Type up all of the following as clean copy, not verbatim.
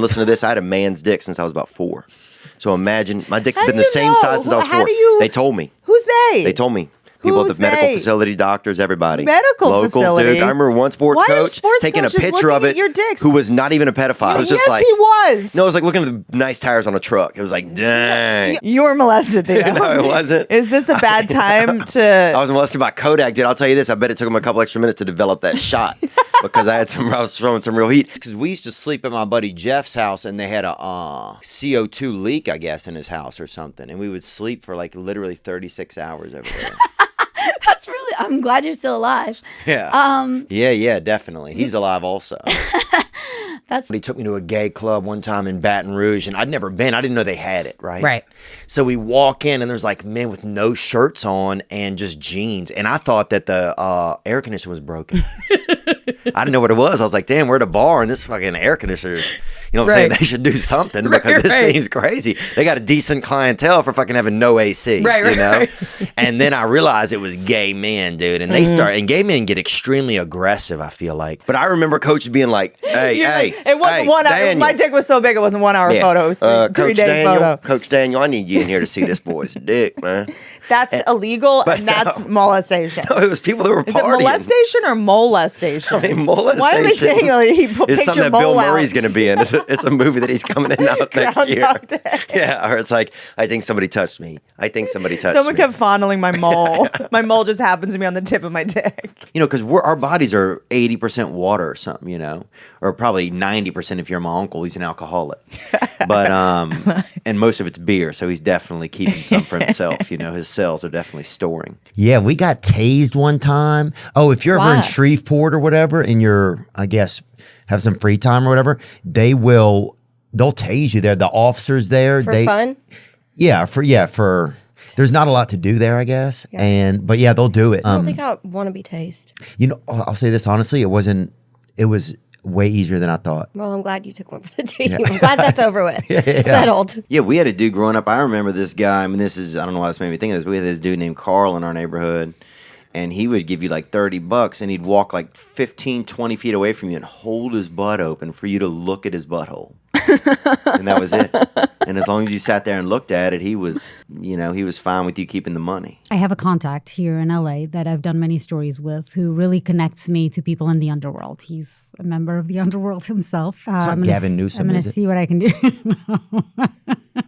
listen to this. I had a man's dick since I was about 4. So imagine, my dick's been the same size since I was 4. They told me. Who's they? They told me. People at the medical facility, doctors, everybody. Locals, facility. Dude. I remember one sports coach taking a picture of it who was not even a pedophile. It was just like, he was. No, it was like looking at the nice tires on a truck. It was like, dang. You were molested, Theo. No, it wasn't. Is this a bad time to... I was molested by Kodak, dude. I'll tell you this. I bet it took him a couple extra minutes to develop that shot because I was throwing some real heat. Because we used to sleep at my buddy Jeff's house, and they had a CO2 leak, I guess, in his house or something. And we would sleep for like literally 36 hours over there. That's really, I'm glad you're still alive. Yeah. Yeah, definitely. He's alive also. He took me to a gay club one time in Baton Rouge, and I'd never been. I didn't know they had it, right? Right. So we walk in, and there's like men with no shirts on and just jeans. And I thought that the air conditioner was broken. I didn't know what it was. I was like, damn, we're at a bar, and this fucking air conditioner is... You know what I'm saying? They should do something because this seems crazy. They got a decent clientele for fucking having no AC. You know? And then I realized it was gay men, dude. And they start, and gay men get extremely aggressive, I feel like. But I remember coach being like, hey, it wasn't 1 hour. Daniel. My dick was so big, it wasn't 1 hour photo. It was 3-day photo. Coach Daniel, I need you in here to see this boy's dick, man. That's illegal, and that's molestation. No, it was people that were partying. Is it molestation or molestation? I mean, molestation. Why are they saying he put it's something that Bill Murray's going to be in. It's a movie that he's coming in out next year. Yeah, or it's like, I think somebody touched me. I think somebody touched me. Someone kept fondling my mole. My mole just happens to be on the tip of my dick. You know, because our bodies are 80% water or something, you know, or probably 90% if you're my uncle. He's an alcoholic. But, and most of it's beer, so he's definitely keeping some for himself. You know, his cells are definitely storing. Yeah, we got tased one time. Oh, if you're ever in Shreveport or whatever, and you're, I guess, have some free time or whatever, they'll tase you there. The officers there. For fun? Yeah, for there's not a lot to do there, I guess. Yeah. But yeah, they'll do it. I don't think I want to be tased. You know, I'll say this honestly, it was way easier than I thought. Well, I'm glad you took one for the team. I'm glad that's over with. Settled. Yeah, we had a dude growing up. I remember this guy. I mean, I don't know why this made me think of this. We had this dude named Carl in our neighborhood. And he would give you like $30 and he'd walk like 15, 20 feet away from you and hold his butt open for you to look at his butthole. And that was it. And as long as you sat there and looked at it, he was fine with you keeping the money. I have a contact here in LA that I've done many stories with who really connects me to people in the underworld. He's a member of the underworld himself. Gavin Newsom, I'm going to see what I can do.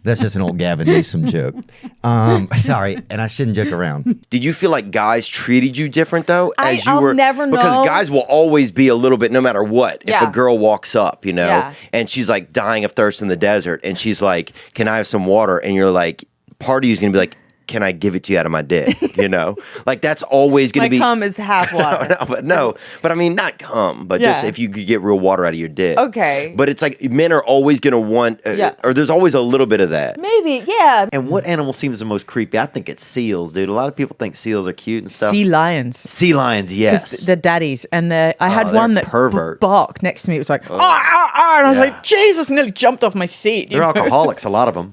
That's just an old Gavin Newsom joke. Sorry, and I shouldn't joke around. Did you feel like guys treated you different though? I'll never know. Because guys will always be a little bit, no matter what. If a girl walks up, you know, and she's like dying of thirst in the desert, and she's like, "Can I have some water?" And you're like, part of you is gonna be like, can I give it to you out of my dick? You know, like that's always going to be. My cum is half water. but I mean, not cum, but just if you could get real water out of your dick. Okay. But it's like men are always going to want, or there's always a little bit of that. Maybe, yeah. And what animal seems the most creepy? I think it's seals, dude. A lot of people think seals are cute and stuff. Sea lions. Sea lions, yes. The daddies. And I had one that barked next to me. It was like, and I was like, Jesus, nearly jumped off my seat. They're alcoholics, a lot of them.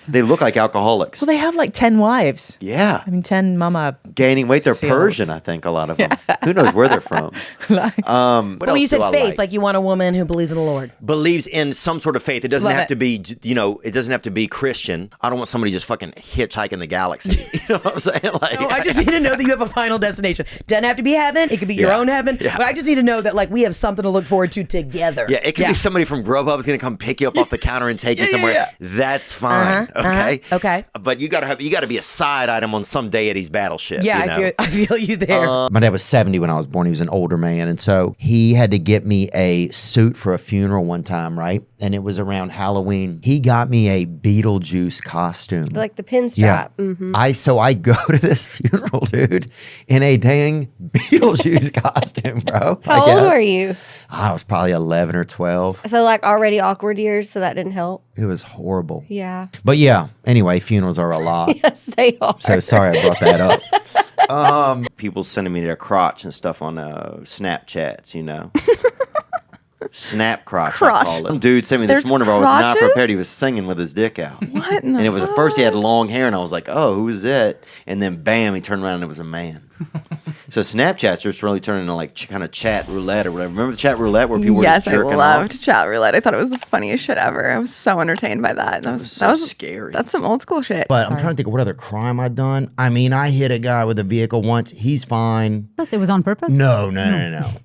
They look like alcoholics. Well, they have like 10 wives. Yeah. I mean, 10 mama. Gaining weight. They're seals. Persian, I think, a lot of them. Who knows where they're from? Well, you said faith, like you want a woman who believes in the Lord. Believes in some sort of faith. It doesn't have to be, it doesn't have to be Christian. I don't want somebody just fucking hitchhiking the galaxy. You know what I'm saying? Like, no, I just need to know that you have a final destination. Doesn't have to be heaven. It could be your own heaven. Yeah. But I just need to know that like we have something to look forward to together. Yeah, it could be somebody from Grubhub's going to come pick you up off the counter and take you somewhere. Yeah. That's fine. Okay. Okay. But you got to be a side item on some deity's battleship. Yeah, I feel you there. My dad was 70 when I was born. He was an older man, and so he had to get me a suit for a funeral one time, right? And it was around Halloween. He got me a Beetlejuice costume, like the pinstrap. Yeah. Mm-hmm. I go to this funeral, dude, in a dang Beetlejuice costume, bro. How old were you? I was probably 11 or 12. So like already awkward years, so that didn't help. It was horrible. Yeah. But yeah, anyway, funerals are a lot. Yes, they are. So sorry I brought that up. People sending me their crotch and stuff on Snapchats, you know. Snap crotch, I call it. Some dude sent me this morning where I was not prepared. He was singing with his dick out. What? And it was at first he had long hair, and I was like, oh, who is that? And then bam, he turned around and it was a man. So Snapchat's just really turning into like kind of chat roulette or whatever. Remember the chat roulette where people were just jerking I loved chat roulette. I thought it was the funniest shit ever. I was so entertained by that. That was scary. That's some old school shit. But I'm trying to think of what other crime I've done. I mean, I hit a guy with a vehicle once. He's fine. Plus, it was on purpose? No.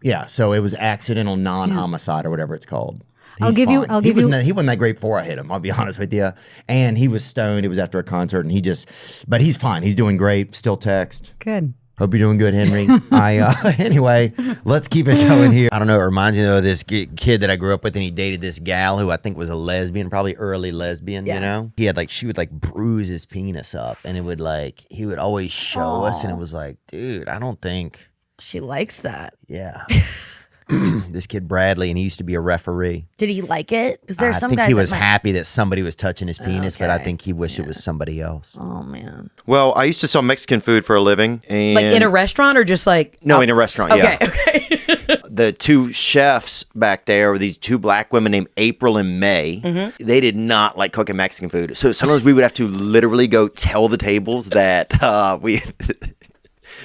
Yeah, so it was accidental non-homicide or whatever it's called. I'll give you. He wasn't that great before I hit him. I'll be honest with you. And he was stoned. It was after a concert, and but he's fine. He's doing great. Still text. Good. Hope you're doing good, Henry. Anyway, let's keep it going here. I don't know. It reminds me of this kid that I grew up with, and he dated this gal who I think was a lesbian, probably early lesbian. You know, she would like bruise his penis up, and it would he would always show us, and it was like, dude, I don't think she likes that. Yeah. This kid Bradley, and he used to be a referee. Did he like it? Because there's some guys. I think he was happy that somebody was touching his penis, but I think he wished it was somebody else. Oh man. Well, I used to sell Mexican food for a living, and like in a restaurant or just like no, in a restaurant. Okay, yeah. Okay. The two chefs back there were these two black women named April and May. Mm-hmm. They did not like cooking Mexican food, so sometimes we would have to literally go tell the tables that we.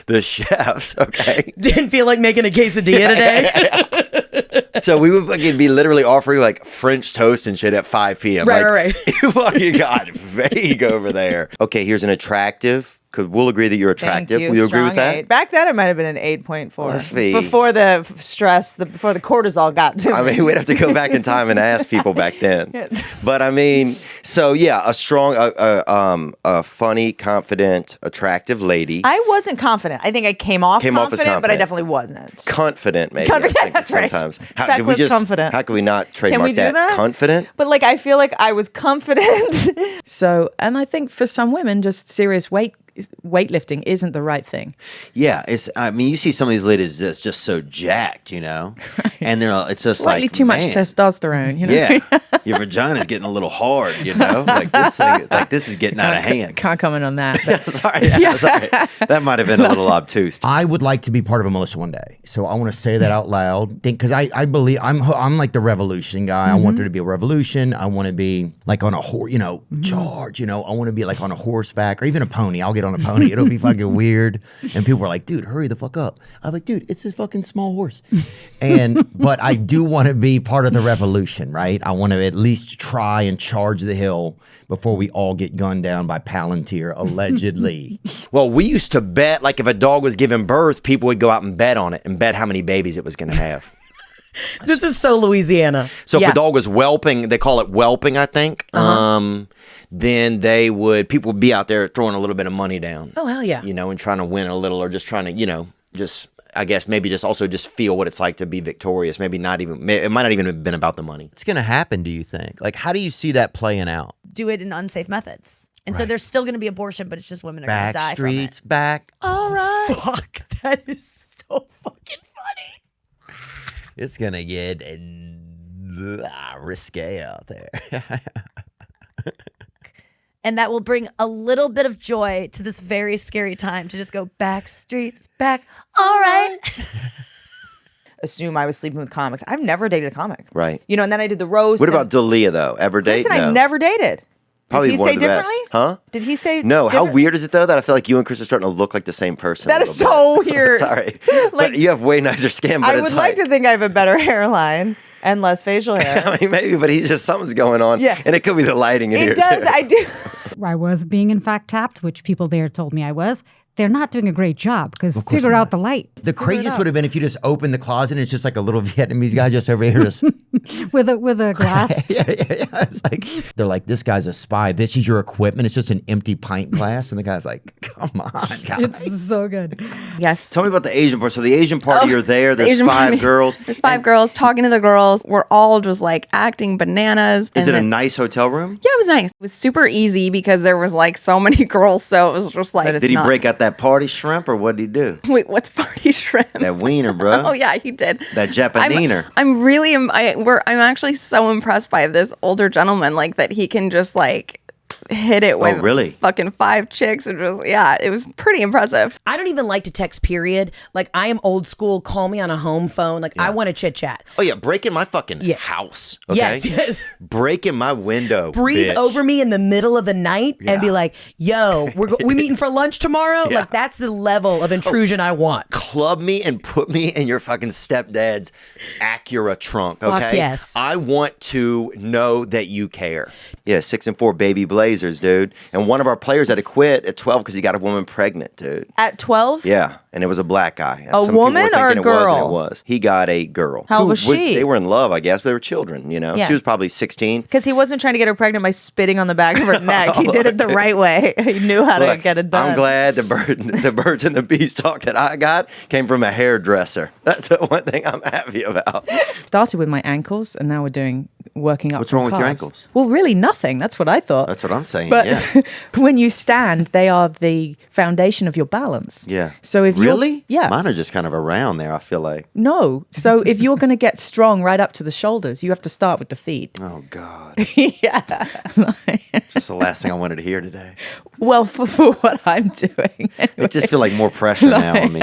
The chefs, okay, didn't feel like making a quesadilla today. So we would be literally offering like French toast and shit at 5 p.m. Right. You fucking got vague over there. Okay, here's an attractive. Because we'll agree that you're attractive. Thank you. Will you agree with that? 8. Back then, it might have been an 8.4. Let's see. Before the stress, before the cortisol got to me. I mean, we'd have to go back in time and ask people back then. But I mean, so yeah, a strong, a funny, confident, attractive lady. I wasn't confident. I think I came off as confident, but I definitely wasn't. Confident, maybe. Confident, that's sometimes. Right. Confident. How can we not trademark Can we do that? Confident? But like, I feel like I was confident. So, and I think for some women, just serious weightlifting isn't the right thing. Yeah, I mean, you see some of these ladies that's just so jacked, you know, right. And it's just slightly like too much testosterone, you know. Yeah, your vagina's getting a little hard, you know, like this is getting out of hand. Can't comment on that. Sorry, that might have been a little obtuse. I would like to be part of a militia one day, so I want to say that out loud because I believe I'm like the revolution guy. Mm-hmm. I want there to be a revolution. I want to be like on a horse, charge. I want to be like on a horseback or even a pony. I'll get on a pony. It'll be fucking weird. And people are like, dude, hurry the fuck up. I'm like, dude, it's this fucking small horse. But I do want to be part of the revolution, right? I want to at least try and charge the hill before we all get gunned down by Palantir, allegedly. Well, we used to bet, like if a dog was giving birth, people would go out and bet on it and bet how many babies it was going to have. This is so Louisiana. So if a dog was whelping, they call it whelping, I think. Uh-huh. Then people would be out there throwing a little bit of money down. Oh, hell yeah. And trying to win a little or just trying to, I guess maybe just also just feel what it's like to be victorious. Maybe not even, it might not even have been about the money. It's going to happen, do you think? Like, how do you see that playing out? Do it in unsafe methods. And so there's still going to be abortion, but it's just women are going to die from it. Backstreets back. All right. Fuck, that is so fucking funny. It's going to get risque out there. And that will bring a little bit of joy to this very scary time to just go back streets back. All right. Assume I was sleeping with comics. I've never dated a comic. Right. And then I did the roast. What about Dalia, though? Ever date? Listen, I never dated. Probably Did he one say of the differently? best. Huh? Did he say No, different? how weird is it, though, that I feel like you and Chris are starting to look like the same person? That is so weird. Sorry. But you have way nicer skin, but I would like to think I have a better hairline and less facial hair. I mean, maybe, but something's going on. Yeah. And it could be the lighting in here, It does. too. I do. I was being, in fact, tapped, which people there told me I was. They're not doing a great job because figure out the light. The craziest would have been if you just opened the closet and it's just like a little Vietnamese guy just over here. with a glass. Yeah. It's like, they're like, this guy's a spy. This is your equipment. It's just an empty pint glass. And the guy's like, come on, guys. It's so good. Yes. Tell me about the Asian part. So the Asian party, you're there. There's 5 girls. There's 5 girls talking to the girls. We're all just like acting bananas. Is it a nice hotel room? Yeah, it was nice. It was super easy because there was like so many girls. So it was just like. Did he break out that party shrimp or what did he do? Wait, what's party shrimp? That wiener, bro. Oh yeah, he did. That Japaniner. I'm actually so impressed by this older gentleman, like that he can just like hit it with really? fucking 5 chicks. And just, yeah, it was pretty impressive. I don't even like to text, period. Like, I am old school. Call me on a home phone. Like, I want to chit chat. Oh, yeah. Break in my fucking house. Okay? Yes. Break in my window. Breathe bitch. over me in the middle of the night and be like, yo, we meeting for lunch tomorrow? Yeah. Like, that's the level of intrusion I want. Club me and put me in your fucking stepdad's Acura trunk, okay? Fuck yes. I want to know that you care. Yeah, 6'4" baby Blazers, dude. And one of our players had to quit at 12 because he got a woman pregnant, dude. At 12? Yeah, and it was a black guy. A Some people woman were or a thinking girl? It was. He got a girl. How who was she? They were in love, I guess, but they were children, Yeah. She was probably 16. Because he wasn't trying to get her pregnant by spitting on the back of her neck. He did it the right way. He knew how to Look, get it done. I'm glad the birds and the beestalk that I got came from a hairdresser. That's the one thing I'm happy about. Started with my ankles, and now we're working up. What's from wrong with your calves. ankles? Well, really nothing. That's what I thought. That's what I'm saying. But yeah. when you stand, they are the foundation of your balance. Yeah. So if really? Yeah. Mine are just kind of around there, I feel like. No. So if you're going to get strong right up to the shoulders, you have to start with the feet. Oh, God. Yeah. Just the last thing I wanted to hear today. Well, for what I'm doing. Anyway. I just feel like more pressure now on me.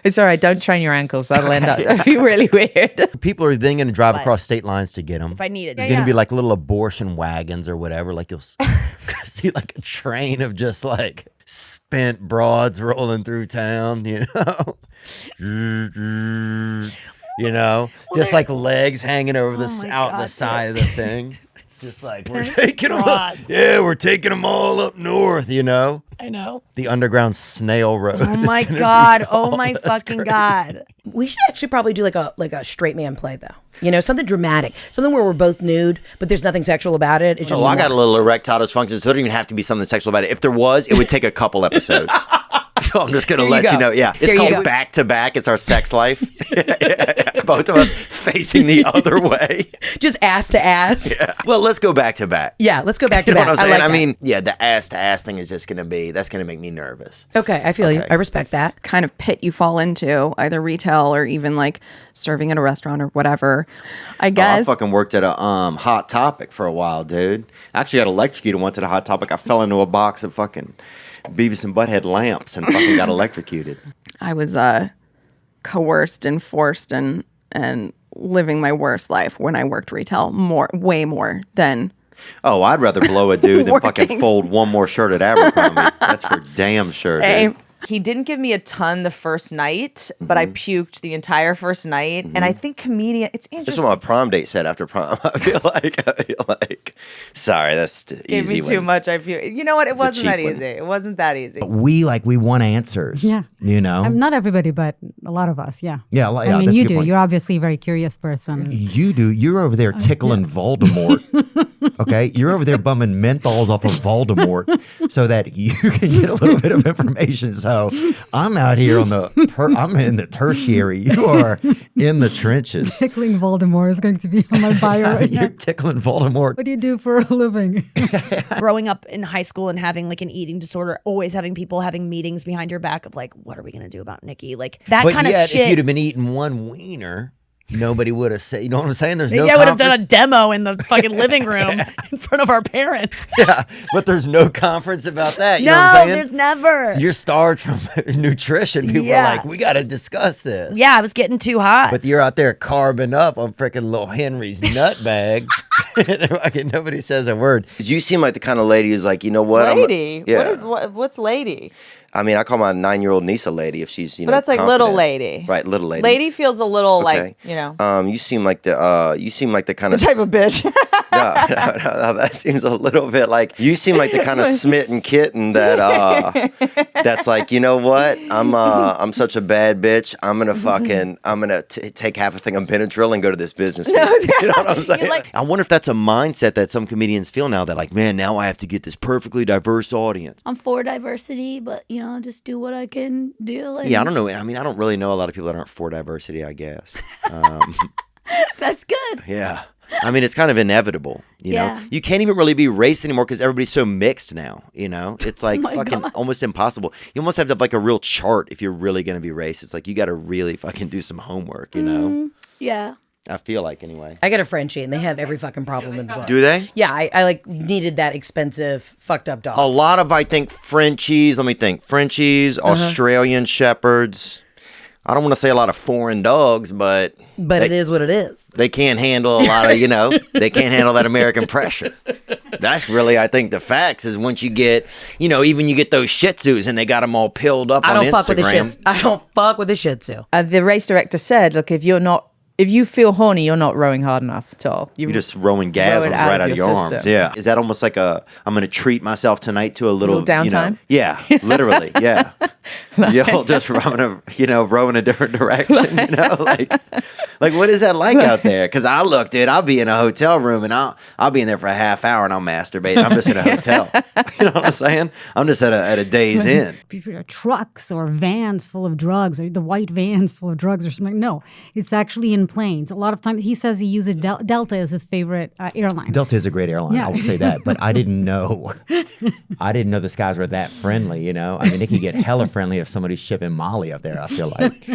It's all right. Don't train your ankles. That'll end up that'll be really weird. People are then going to drive across state lines to get them. If I need it. It's going to be like little abortion wagons or whatever. Like you'll see like a train of just like spent broads rolling through town, you know? Just like legs hanging over the side of the thing. It's just like, we're taking them up. Yeah, we're taking them all up north, you know? I know. The underground snail road. Oh my God. Oh my fucking God. We should actually probably do like a straight man play though. You know, something dramatic, something where we're both nude, but there's nothing sexual about it. It's just I got a little erectile dysfunction, so it doesn't even have to be something sexual about it. If there was, it would take a couple episodes. So I'm just going to let you know. Yeah, it's called Back to Back. It's our sex life. Both of us facing the other way. Just ass to ass. Yeah. Well, let's go back to back. Yeah, let's go back to You know back. what I'm saying? I mean, yeah, the ass to ass thing is just going to that's going to make me nervous. Okay, I feel you. I respect that. Kind of pit you fall into, either retail or even like serving at a restaurant or whatever. I guess. I fucking worked at a Hot Topic for a while, dude. I actually got electrocuted once at a Hot Topic. I fell into a box of fucking Beavis and Butthead lamps and fucking got electrocuted. I was coerced and forced and living my worst life when I worked retail way more than. Oh, I'd rather blow a dude than fucking Working. fold one more shirt at Abercrombie. That's for damn sure, dude. He didn't give me a ton the first night, but I puked the entire first night. And I think it's This interesting. is what my prom date said after prom. I feel like, sorry, that's Gave easy. me too much. I puked. You know what? It wasn't that cheap one. easy. It wasn't that easy. We want answers. Yeah. You know? Not everybody, but a lot of us, yeah. Yeah, I mean, that's a you good do. point. You're obviously a very curious person. You do. You're over there tickling Voldemort. Okay? You're over there bumming menthols off of Voldemort so that you can get a little bit of information. So I'm out here I'm in the tertiary. You are in the trenches. Tickling Voldemort is going to be on my bio right You're now. tickling Voldemort. What do you do for a living? Growing up in high school and having like an eating disorder, always having people having meetings behind your back of like, what are we going to do about Nikki? Like that But kind of yet, shit. if you'd have been eating one wiener, nobody would have said, you know what I'm saying? There's no Maybe I would have done a conference. demo in the fucking living room in front of our parents. Yeah, but there's no conference about that. You know what No, I'm saying? there's never. So you're starved from nutrition. People Yeah. are like, we got to discuss this. Yeah, I was getting too hot. But you're out there carbing up on freaking little Henry's nut bag. Fucking nobody says a word. You seem like the kind of lady who's like, you know what? Lady? Yeah. What's lady? I mean, I call my 9-year-old niece a lady if she's, you know, But that's like little confident. lady. Right, little lady. Lady feels a little Okay. like, you know, You seem like the kind of type of bitch. no, that seems a little bit like you seem like the kind of smitten kitten that that's like, you know what? I'm such a bad bitch. I'm gonna take half a thing of Benadryl and go to this business meeting. You know what I'm saying? I wonder if that's a mindset that some comedians feel now that like, man, now I have to get this perfectly diverse audience. I'm for diversity, but you know, just do what I can do. Like, Yeah, I don't know. I mean, I don't really know a lot of people that aren't for diversity, I guess. that's good. Yeah. I mean, it's kind of inevitable, you know? Yeah. You can't even really be racist anymore because everybody's so mixed now, you know? It's like my fucking God. almost impossible. You almost have to have like a real chart if you're really going to be racist. Like, you got to really fucking do some homework, you know? Yeah. I feel like anyway. I got a Frenchie, and they have every fucking problem in the book. Do they? Yeah, I like needed that expensive, fucked up dog. A lot of, I think, Frenchies. Let me think. Frenchies, Australian Shepherds. I don't want to say a lot of foreign dogs, but it is what it is. They can't handle a lot of, they can't handle that American pressure. That's really, I think, the facts is once you get, even you get those Shih Tzus and they got them all pilled up on Instagram. I don't fuck with the Shih Tzu. The race director said, look, if you feel horny, you're not rowing hard enough at all. You're just rowing gasms right out of your arms. Yeah. Is that almost like I'm going to treat myself tonight to a little downtime? Yeah, literally. Yeah. You'll just, I'm going to, row in a different direction, like what is that like out there? Because I'll be in a hotel room and I'll be in there for a half hour and I'll masturbate. I'm just in a hotel. You know what I'm saying? I'm just at a day's inn. Trucks or vans full of drugs, or the white vans full of drugs or something. No, it's actually in planes. A lot of times he says he uses Delta as his favorite airline. Delta is a great airline. I will say that, but I didn't know this guys were that friendly. I mean, it could get hella friendly if somebody's shipping Molly up there. I feel like.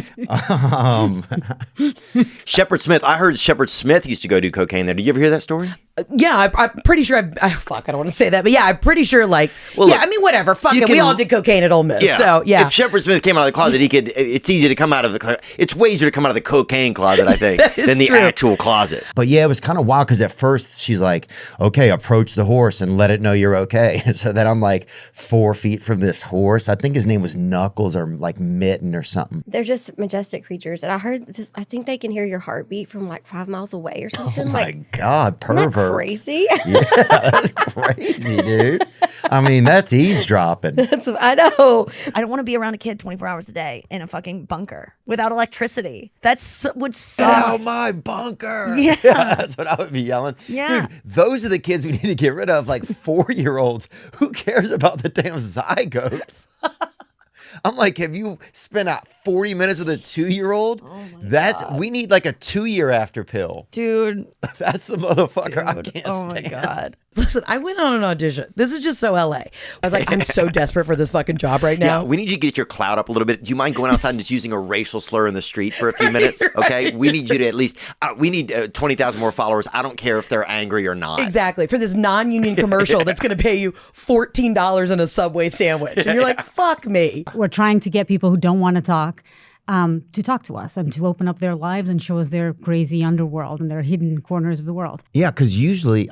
Shepard Smith. I heard Shepard Smith used to go do cocaine there. Did you ever hear that story? Yeah, I'm pretty sure I don't want to say that, but yeah, I'm pretty sure whatever. Fuck it. We all did cocaine at Ole Miss. Yeah. So, yeah. If Shepard Smith came out of the closet, it's easy to come out of it's way easier to come out of the cocaine closet, I think, than the actual closet. But yeah, it was kind of wild because at first she's like, okay, approach the horse and let it know you're okay. And so then I'm like 4 feet from this horse. I think his name was Knuckles or like Mitten or something. They're just majestic creatures. And I think they can hear your heartbeat from like 5 miles away or something. Oh my God, pervert. Crazy? Yeah, that's crazy, dude. I mean, that's eavesdropping. I know. I don't want to be around a kid 24 hours a day in a fucking bunker without electricity. Would suck. Get out my bunker. Yeah. That's what I would be yelling. Yeah. Dude, those are the kids we need to get rid of, like 4-year-olds. Who cares about the damn zygotes? I'm like, have you spent out 40 minutes with a 2-year-old? Oh my God. We need like a 2-year after pill. Dude. That's the motherfucker I can't stand. Oh my God. Listen, I went on an audition. This is just so LA. I was like, I'm so desperate for this fucking job right now. Yeah, we need you to get your clout up a little bit. Do you mind going outside and just using a racial slur in the street for a few minutes? Okay, we need you to at least. We need 20,000 more followers. I don't care if they're angry or not. Exactly, for this non-union commercial that's going to pay you $14 in a Subway sandwich, and you're like, fuck me. We're trying to get people who don't want to talk to us and to open up their lives and show us their crazy underworld and their hidden corners of the world. Yeah, because usually,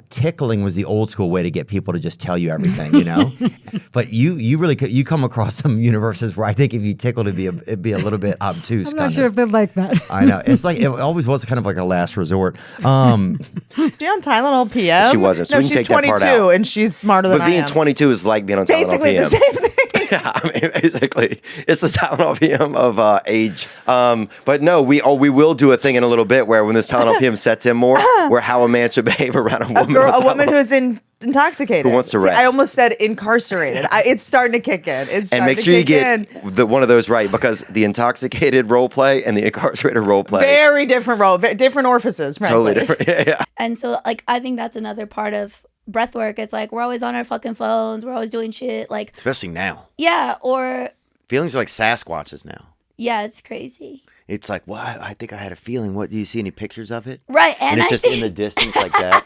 tickling was the old school way to get people to just tell you everything, But you really could. You come across some universes where I think if you tickled, it'd be a little bit obtuse. I'm not sure if they'd like that. I know. It's like, it always was kind of like a last resort. She on Tylenol PM? She wasn't. So no, we can she's take that part 22 out. and she's smarter than but I am. being 22 is like being on Tylenol PM. Basically the same thing. Yeah, I mean, basically, it's the Tylenol PM of age. But no, we will do a thing in a little bit where when this Tylenol PM sets in more, where how a man should behave around a woman. A woman who's intoxicated. Who wants to rest. I almost said incarcerated. It's starting to kick in. And make sure you get one of those right, because the intoxicated role play and the incarcerated role play. Very different role, different orifices, frankly. Totally different. Yeah. And so, I think that's another part of breath work. It's like we're always on our fucking phones. We're always doing shit. Like, especially now. Yeah, or feelings are like Sasquatches now. Yeah, it's crazy. It's like, well, I think I had a feeling. What, do you see any pictures of it? Right, and it's just in the distance like that.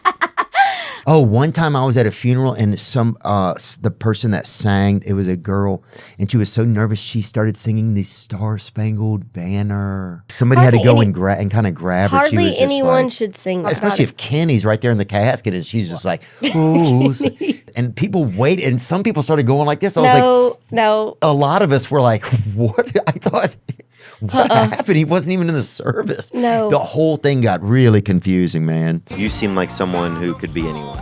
Oh, one time I was at a funeral and the person that sang, it was a girl, and she was so nervous she started singing the Star Spangled Banner. Somebody had to go and kind of grab her. Hardly anyone should sing that. Especially if Kenny's right there in the casket and she's just like, ooh. And people wait, and some people started going like this. I was like, no. A lot of us were like, what? I thought... What happened? He wasn't even in the service. No. The whole thing got really confusing, man. You seem like someone who could be anyone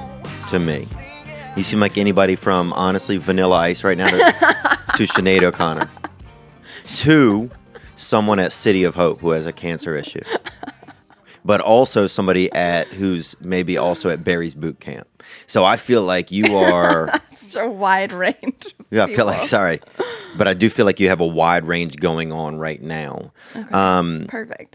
to me. You seem like anybody from, honestly, Vanilla Ice right now to Sinead O'Connor. To someone at City of Hope who has a cancer issue. But also somebody who's maybe also at Barry's boot camp. So I feel like you are... That's a wide range. Yeah, I feel like, sorry. But I do feel like you have a wide range going on right now. Okay. Perfect.